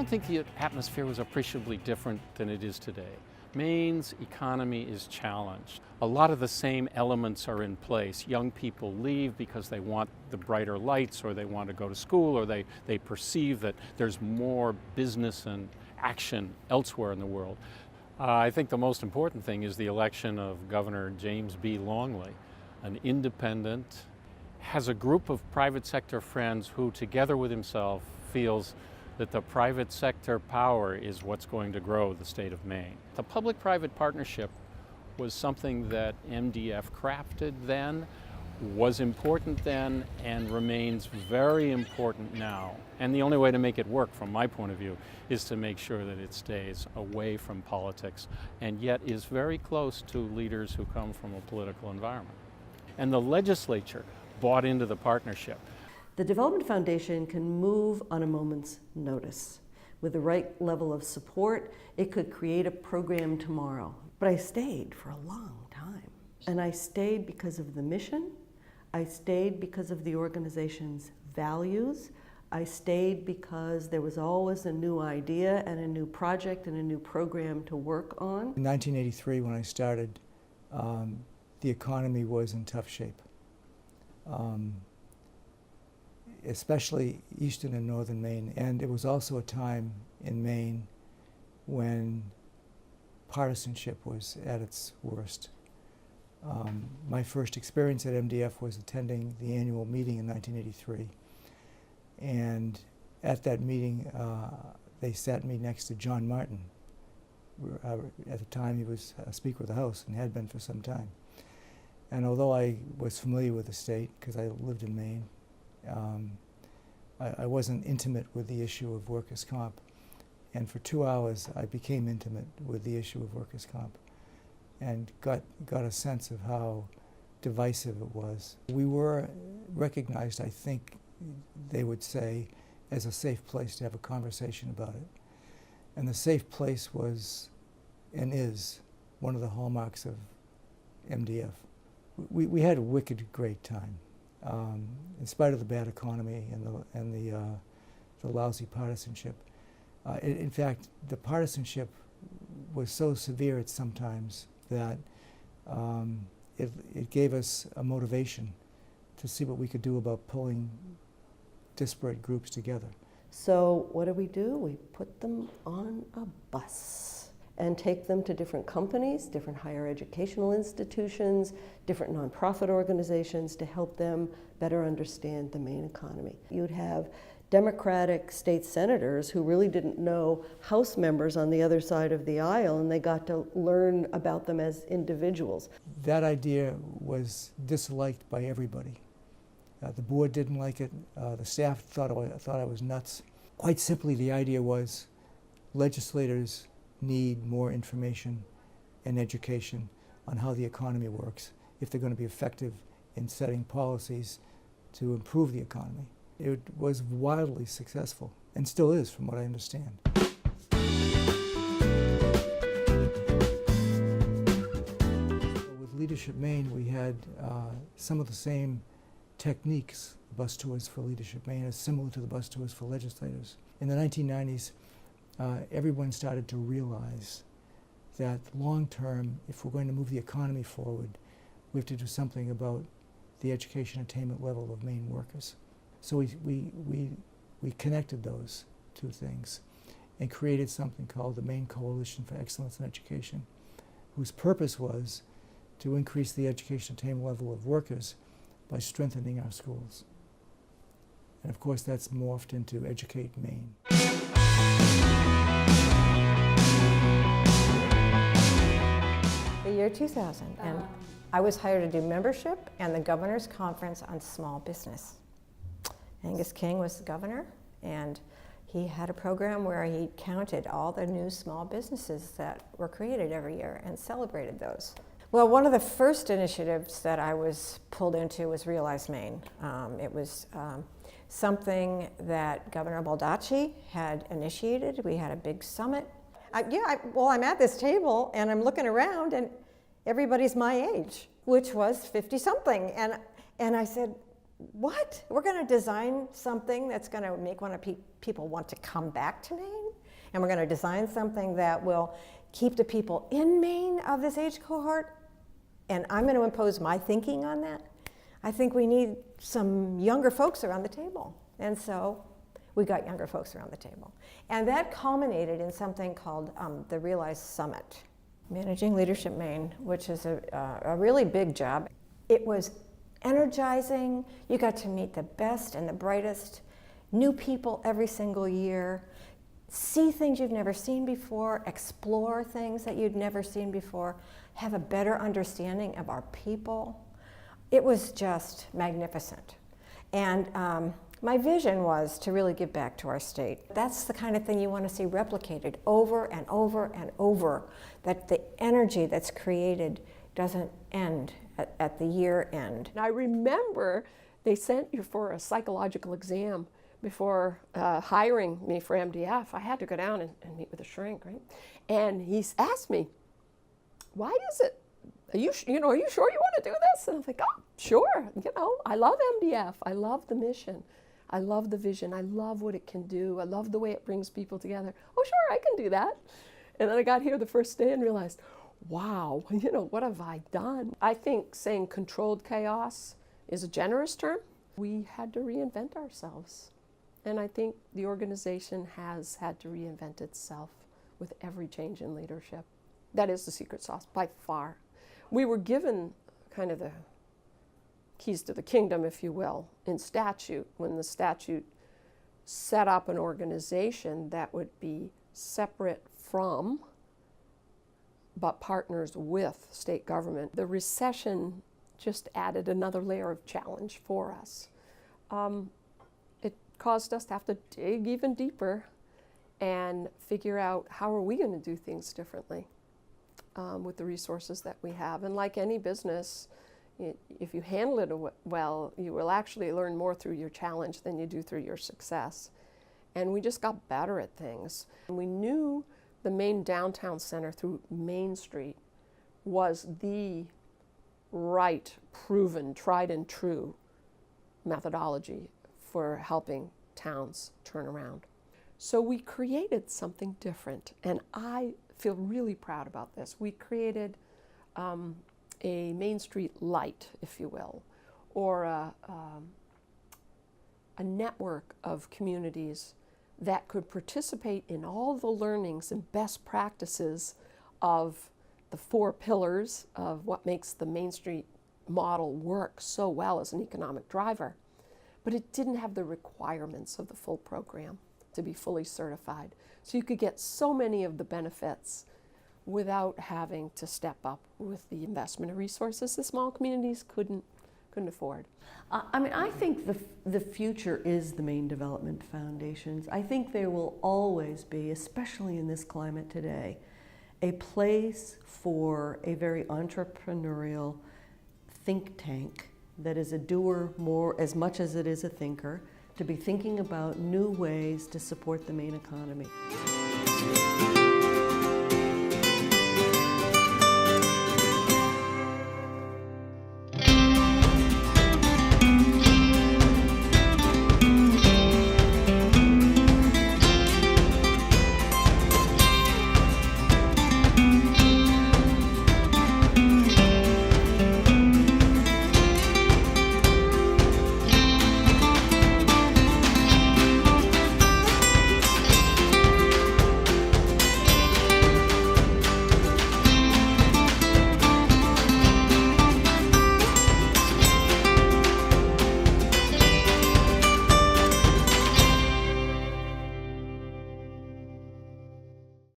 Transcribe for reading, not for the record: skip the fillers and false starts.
don't think the atmosphere was appreciably different than it is today. Maine's economy is challenged. A lot of the same elements are in place. Young people leave because they want the brighter lights, or they want to go to school, or they perceive that there's more business and action elsewhere in the world. I think the most important thing is the election of Governor James B. Longley, an independent, has a group of private sector friends who, together with himself, feels that the private sector power is what's going to grow the state of Maine. The public-private partnership was something that MDF crafted then, was important then, and remains very important now. And the only way to make it work, from my point of view, is to make sure that it stays away from politics, and yet is very close to leaders who come from a political environment. And the legislature bought into the partnership. The Development Foundation can move on a moment's notice. With the right level of support, it could create a program tomorrow. But I stayed for a long time. And I stayed because of the mission. I stayed because of the organization's values. I stayed because there was always a new idea and a new project and a new program to work on. In 1983, when I started, the economy was in tough shape. Especially eastern and northern Maine. And it was also a time in Maine when partisanship was at its worst. My first experience at MDF was attending the annual meeting in 1983. And at that meeting, they sat me next to John Martin. At the time, he was a Speaker of the House and had been for some time. And although I was familiar with the state, because I lived in Maine, I wasn't intimate with the issue of workers' comp. And for 2 hours, I became intimate with the issue of workers' comp and got a sense of how divisive it was. We were recognized, I think they would say, as a safe place to have a conversation about it. And the safe place was, and is, one of the hallmarks of MDF. We had a wicked great time. In spite of the bad economy and the lousy partisanship. In fact, the partisanship was so severe at some times that it gave us a motivation to see what we could do about pulling disparate groups together. So what do? We put them on a bus and take them to different companies, different higher educational institutions, different nonprofit organizations to help them better understand the Maine economy. You'd have Democratic state senators who really didn't know House members on the other side of the aisle, and they got to learn about them as individuals. That idea was disliked by everybody. The board didn't like it. The staff thought I was nuts. Quite simply, the idea was legislators need more information and education on how the economy works if they're going to be effective in setting policies to improve the economy. It was wildly successful, and still is, from what I understand. With Leadership Maine, we had some of the same techniques. The bus tours for Leadership Maine is similar to the bus tours for legislators. In the 1990s, everyone started to realize that long term, if we're going to move the economy forward, we have to do something about the education attainment level of Maine workers. So we connected those two things and created something called the Maine Coalition for Excellence in Education, whose purpose was to increase the education attainment level of workers by strengthening our schools. And of course, that's morphed into Educate Maine. The year 2000, and I was hired to do membership and the governor's conference on small business. Angus King was the governor, and he had a program where he counted all the new small businesses that were created every year and celebrated those. Well, one of the first initiatives that I was pulled into was Realize Maine. It was something that Governor Baldacci had initiated. We had a big summit. I'm at this table and I'm looking around and everybody's my age, which was 50-something. And I said, what? We're going to design something that's going to make people want to come back to Maine? And we're going to design something that will keep the people in Maine of this age cohort? And I'm going to impose my thinking on that? I think we need some younger folks around the table. And so we got younger folks around the table. And that culminated in something called the Realize Summit. Managing Leadership Maine, which is a really big job. It was energizing. You got to meet the best and the brightest new people every single year, see things you've never seen before, explore things that you'd never seen before, have a better understanding of our people. It was just magnificent. And my vision was to really give back to our state. That's the kind of thing you want to see replicated over and over and over, that the energy that's created doesn't end at the year end. I remember they sent you for a psychological exam before hiring me for MDF. I had to go down and meet with a shrink, right? And he asked me, why is it, are you sure you want to do this? And I'm like, oh, sure. I love MDF. I love the mission. I love the vision. I love what it can do. I love the way it brings people together. Oh, sure, I can do that. And then I got here the first day and realized, wow, what have I done? I think saying controlled chaos is a generous term. We had to reinvent ourselves. And I think the organization has had to reinvent itself with every change in leadership. That is the secret sauce, by far. We were given kind of the keys to the kingdom, if you will, in statute, when the statute set up an organization that would be separate from, but partners with state government. The recession just added another layer of challenge for us. It caused us to have to dig even deeper and figure out how are we going to do things differently with the resources that we have. And like any business, if you handle it well, you will actually learn more through your challenge than you do through your success. And we just got better at things. And we knew the Maine Downtown Center through Main Street was the right, proven, tried and true methodology for helping towns turn around. So we created something different, and I feel really proud about this. We created a Main Street light, if you will, or a network of communities that could participate in all the learnings and best practices of the 4 pillars of what makes the Main Street model work so well as an economic driver. But it didn't have the requirements of the full program to be fully certified. So you could get so many of the benefits without having to step up with the investment of resources the small communities couldn't afford. I think the future is the Maine Development Foundations. I think there will always be, especially in this climate today, a place for a very entrepreneurial think tank that is a doer more as much as it is a thinker, to be thinking about new ways to support the Maine economy.